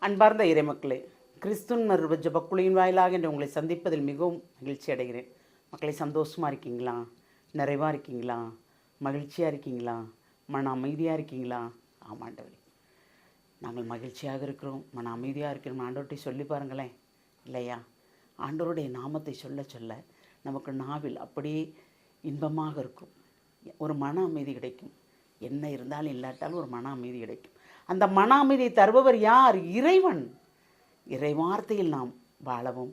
அன்பார்ந்த இறைமக்களே, கிறிஸ்துவின் மறு ஜெபக்குழுவின் வாயிலாக என்று உங்களை சந்திப்பதில் மிகவும் மகிழ்ச்சி அடைகிறேன். மக்களை, சந்தோஷமாக இருக்கீங்களா? நிறைவாக இருக்கீங்களா? மகிழ்ச்சியாக இருக்கீங்களா? மன அமைதியாக இருக்கீங்களா? ஆமாண்டவரே, நாங்கள் மகிழ்ச்சியாக இருக்கிறோம், மன அமைதியாக இருக்கிறோம் ஆண்டவர்கிட்ட சொல்லி பாருங்களேன். இல்லையா? ஆண்டவருடைய நாமத்தை சொல்ல சொல்ல நமக்கு நாவில் அப்படியே இன்பமாக இருக்கும். ஒரு மன அமைதி கிடைக்கும். என்ன இருந்தாலும் இல்லாட்டாலும் ஒரு மன அமைதி கிடைக்கும். அந்த மன அமைதியை தருபவர் யார்? இறைவன். இறை வார்த்தையில் நாம் வாழவும்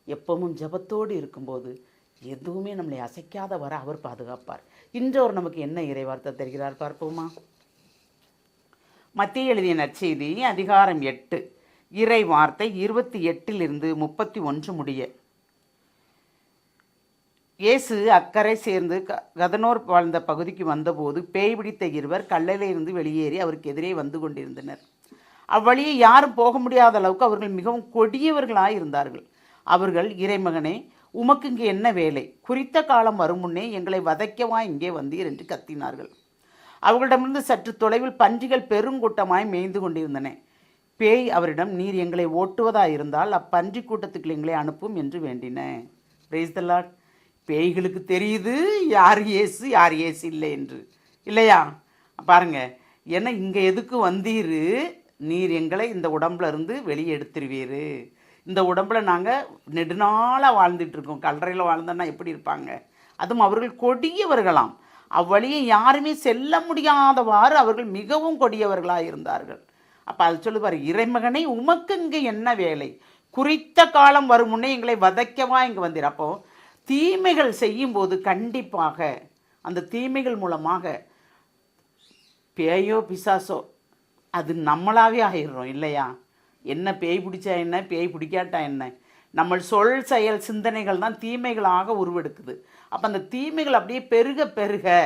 எப்பவும் ஜெபத்தோடு இருக்கும்போது எதுவுமே நம்மளை அசைக்காத வர அவர் பாதுகாப்பார். இன்றவர் நமக்கு என்ன இறை வார்த்தை தருகிறார் பார்ப்போமா? மத்தேயு எழுதிய நற்செய்தி அதிகாரம் 8 இறை வார்த்தை 28 31 முடிய. இயேசு அக்கறை சேர்ந்து கதனோர் வாழ்ந்த பகுதிக்கு வந்தபோது பேய் பிடித்த இருவர் கல்லறையிலிருந்து வெளியேறி அவருக்கு எதிரே வந்து கொண்டிருந்தனர். அவ்வழியே யாரும் போக முடியாத அளவுக்கு அவர்கள் மிகவும் கொடியவர்களாக இருந்தார்கள். அவர்கள், இறைமகனே, உமக்கு இங்கே என்ன வேலை? குறித்த காலம் வரும் முன்னே எங்களை வதைக்கவா இங்கே வந்தீர் என்று கத்தினார்கள். அவர்களிடமிருந்து சற்று தொலைவில் பன்றிகள் பெருங்கூட்டமாய் மேய்ந்து கொண்டிருந்தன. பேய் அவரிடம், நீர் எங்களை ஓட்டுவதாயிருந்தால் அப்பன்றி கூட்டத்துக்கு எங்களை அனுப்பும் என்று வேண்டின. Praise the Lord. பேய்களுக்கு தெரியுது யார் இயேசு யார் இயேசு இல்லை என்று. இல்லையா? பாருங்க, ஏன்னா இங்கே எதுக்கு வந்தீர்? நீர் எங்களை இந்த உடம்புல இருந்து வெளியே எடுத்துருவீர். இந்த உடம்புல நாங்கள் நெடுநாளாக வாழ்ந்துட்டுருக்கோம். கல்லறையில் வாழ்ந்தோன்னா எப்படி இருப்பாங்க? அதுவும் அவர்கள் கொடியவர்களாம். அவ்வழியே யாருமே செல்ல முடியாதவாறு அவர்கள் மிகவும் கொடியவர்களாக இருந்தார்கள். அப்போ அது சொல்லுவார், இறைமகனை, உமக்கு இங்கே என்ன வேலை? குறித்த காலம் வரும் முன்னே எங்களை வதைக்கவா இங்கே வந்தீர். அப்போது தீமைகள் செய்யும்போது கண்டிப்பாக அந்த தீமைகள் மூலமாக பேயோ பிசாசோ அது நம்மளாவே ஆயிடுறோம். இல்லையா? என்ன பேய் பிடிச்சா என்ன, பேய் பிடிக்காட்டா என்ன, நம்ம சொல் செயல் சிந்தனைகள் தான் தீமைகளாக உருவெடுக்குது. அப்போ அந்த தீமைகள் அப்படியே பெருக பெருக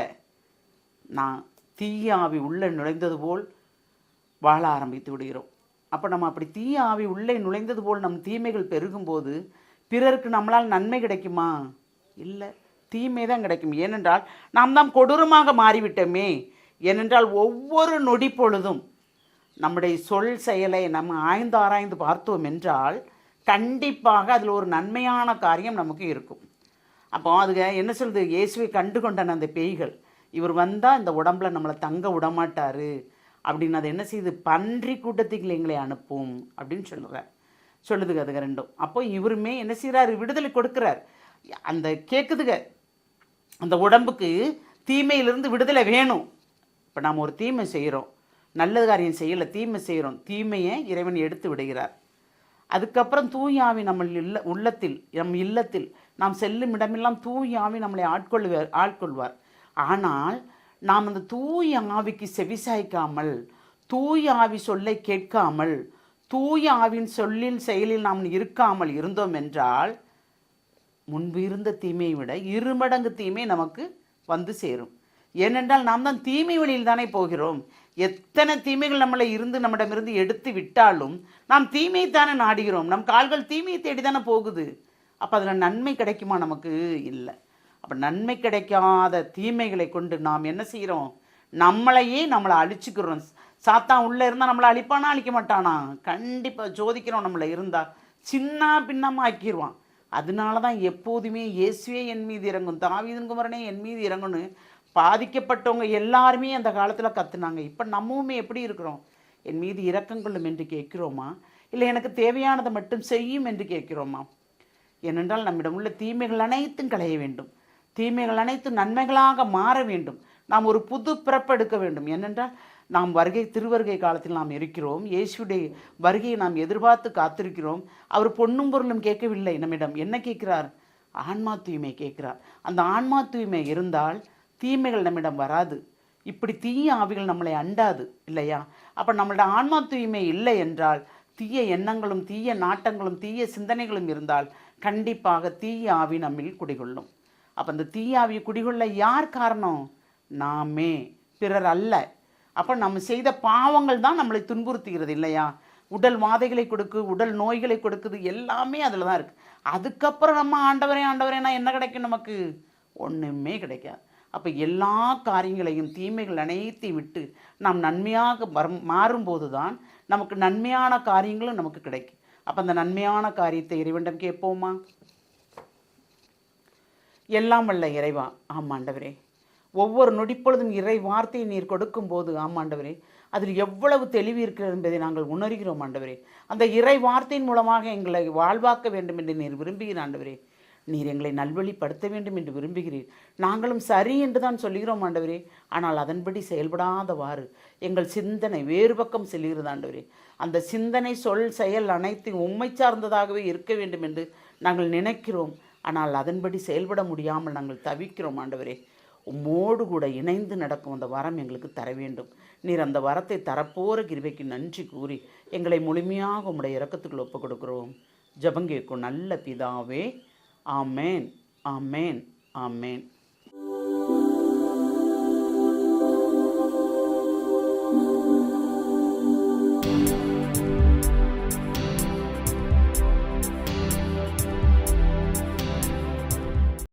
நான் தீய ஆவி உள்ளே நுழைந்தது போல் வாழ ஆரம்பித்து விடுகிறோம். அப்போ நம்ம அப்படி தீய ஆவி உள்ளே நுழைந்தது போல் நம் தீமைகள் பெருகும்போது பிறருக்கு நம்மளால் நன்மை கிடைக்குமா? இல்லை, தீமை தான் கிடைக்கும். ஏனென்றால் நாம் தான் கொடூரமாக மாறிவிட்டோமே. ஏனென்றால் ஒவ்வொரு நொடி பொழுதும் நம்முடைய சொல் செயலை நம்ம ஆராய்ந்து பார்த்தோம் என்றால் கண்டிப்பாக அதில் ஒரு நன்மையான காரியம் நமக்கு இருக்கும். அப்போ அதுக்கு என்ன சொல்லுது? இயேசுவை கண்டு கொண்டான அந்த பேய்கள், இவர் வந்தால் இந்த உடம்புல நம்மளை தங்க விடமாட்டார் அப்படின்னு அதை என்ன செய்யுது? பன்றி கூட்டத்துக்கு எங்களை அனுப்பும் அப்படின்னு சொல்லுதுங்க அதுங்க ரெண்டும். அப்போ இவருமே என்ன செய்கிறாரு? விடுதலை கொடுக்குறார். அந்த கேட்குதுங்க, அந்த உடம்புக்கு தீமையிலிருந்து விடுதலை வேணும். இப்போ நாம் ஒரு தீமை செய்கிறோம், நல்ல காரியம் செய்யலை, தீமை செய்கிறோம். தீமையை இறைவன் எடுத்து விடுகிறார். அதுக்கப்புறம் தூய ஆவி நம்ம நம் இல்லத்தில் நாம் செல்லும் இடமெல்லாம் தூய ஆவி நம்மளை ஆட்கொள்வார். ஆனால் நாம் அந்த தூய ஆவிக்கு செவிசாய்க்காமல், தூய ஆவி சொல்லை கேட்காமல், தூய ஆவின் சொல்லில் செயலில் நாம் இருக்காமல் இருந்தோம் என்றால் முன்பு இருந்த தீமையை விட 2 மடங்கு தீமை நமக்கு வந்து சேரும். ஏனென்றால் நாம் தான் தீமை வழியில் தானே போகிறோம். எத்தனை தீமைகள் நம்மிடமிருந்து எடுத்து விட்டாலும் நாம் தீமையைத்தானே நாடுகிறோம். நம் கால்கள் தீமையை தேடி தானே போகுது. அப்போ அதில் நன்மை கிடைக்குமா? நமக்கு இல்லை. அப்போ நன்மை கிடைக்காத தீமைகளை கொண்டு நாம் என்ன செய்கிறோம்? நம்மளை அழிச்சுக்கிறோம். சாத்தான் உள்ளே இருந்தால் நம்மளை அழிப்பானா அழிக்க மாட்டானா? கண்டிப்பாக சோதிக்கிறோம். நம்மளை இருந்தால் சின்ன பின்னமாக ஆக்கிடுவான். அதனால தான் எப்போதுமே இயேசுவே என் மீது இறங்கும், தாவீதின் குமாரனே என் மீது இறங்குன்னு பாதிக்கப்பட்டவங்க எல்லாருமே அந்த காலத்தில் கத்துனாங்க. இப்போ நம்மவுமே எப்படி இருக்கிறோம்? என் மீது இரக்கம் கொள்ளும் என்று கேட்கிறோமா? இல்லை எனக்கு தேவையானதை மட்டும் செய்யும் என்று கேட்கிறோமா? ஏனென்றால் நம்மிடம் உள்ள தீமைகள் அனைத்தும் களைய வேண்டும். தீமைகள் அனைத்தும் நன்மைகளாக மாற வேண்டும். நாம் ஒரு புது பிறப்பு எடுக்க வேண்டும். ஏனென்றால் நாம் திருவருகை காலத்தில் நாம் இருக்கிறோம். இயேசுடைய வருகையை நாம் எதிர்பார்த்து காத்திருக்கிறோம். அவர் பொன்னும் பொருளும் கேட்கவில்லை. நம்மிடம் என்ன கேட்கிறார்? ஆன்மா தூய்மை கேட்கிறார். அந்த ஆன்மா தூய்மை இருந்தால் தீமைகள் நம்மிடம் வராது. இப்படி தீய ஆவிகள் நம்மளை அண்டாது. இல்லையா? அப்போ நம்மளோட ஆன்மா தூய்மை இல்லை என்றால் தீய எண்ணங்களும் தீய நாட்டங்களும் தீய சிந்தனைகளும் இருந்தால் கண்டிப்பாக தீய ஆவி நம்மில் குடிகொள்ளும். அப்போ அந்த தீய ஆவி குடிகொள்ள யார் காரணம்? நாமே, பிறர் அல்ல. அப்போ நம்ம செய்த பாவங்கள் தான் நம்மளை துன்புறுத்துகிறது. இல்லையா? உடல் வாதைகளை கொடுக்கு, உடல் நோய்களை கொடுக்குது, எல்லாமே அதில் தான் இருக்குது. அதுக்கப்புறம் நம்ம ஆண்டவரேனா என்ன கிடைக்கும்? நமக்கு ஒன்றுமே கிடைக்காது. அப்போ எல்லா காரியங்களையும் தீமைகள் அனைத்தையும் விட்டு நாம் நன்மையாக மாறும்போது தான் நமக்கு நன்மையான காரியங்களும் நமக்கு கிடைக்கும். அப்போ அந்த நன்மையான காரியத்தை இறைவனிடம் கேட்போமா? எல்லாம் வல்ல இறைவா, ஆமாண்டவரே, ஒவ்வொரு நொடிப்பொழுதும் இறை வார்த்தையை நீர் கொடுக்கும்போது ஆமாண்டவரே, அதில் எவ்வளவு தெளிவு இருக்கிறது என்பதை நாங்கள் உணர்கிறோம் ஆண்டவரே. அந்த இறை வார்த்தையின் மூலமாக எங்களை வாழ்வாக்க வேண்டும் என்று நீர் விரும்புகிறீர் ஆண்டவரே. நீர் எங்களை நல்வழிப்படுத்த வேண்டும் என்று விரும்புகிறீர். நாங்களும் சரி என்று தான் சொல்கிறோம் ஆண்டவரே. ஆனால் அதன்படி செயல்படாதவாறு எங்கள் சிந்தனை வேறு பக்கம் செல்கிறது ஆண்டவரே. அந்த சிந்தனை, சொல், செயல் அனைத்தும் உம்மை சார்ந்ததாகவே இருக்க வேண்டும் என்று நாங்கள் நினைக்கிறோம். ஆனால் அதன்படி செயல்பட முடியாமல் நாங்கள் தவிக்கிறோம் ஆண்டவரே. உம்மோடு கூட இணைந்து நடக்கும் அந்த வரம் எங்களுக்கு தர வேண்டும். நீர் அந்த வரத்தை தரப்போகிற கிருபைக்கு நன்றி கூறி எங்களை முழுமையாக உம்முடைய இரக்கத்துக்குள் ஒப்புக் கொடுக்கிறோம். ஜெபம் கேட்கும் நல்ல பிதாவே. ஆமேன், ஆமேன், ஆமேன்.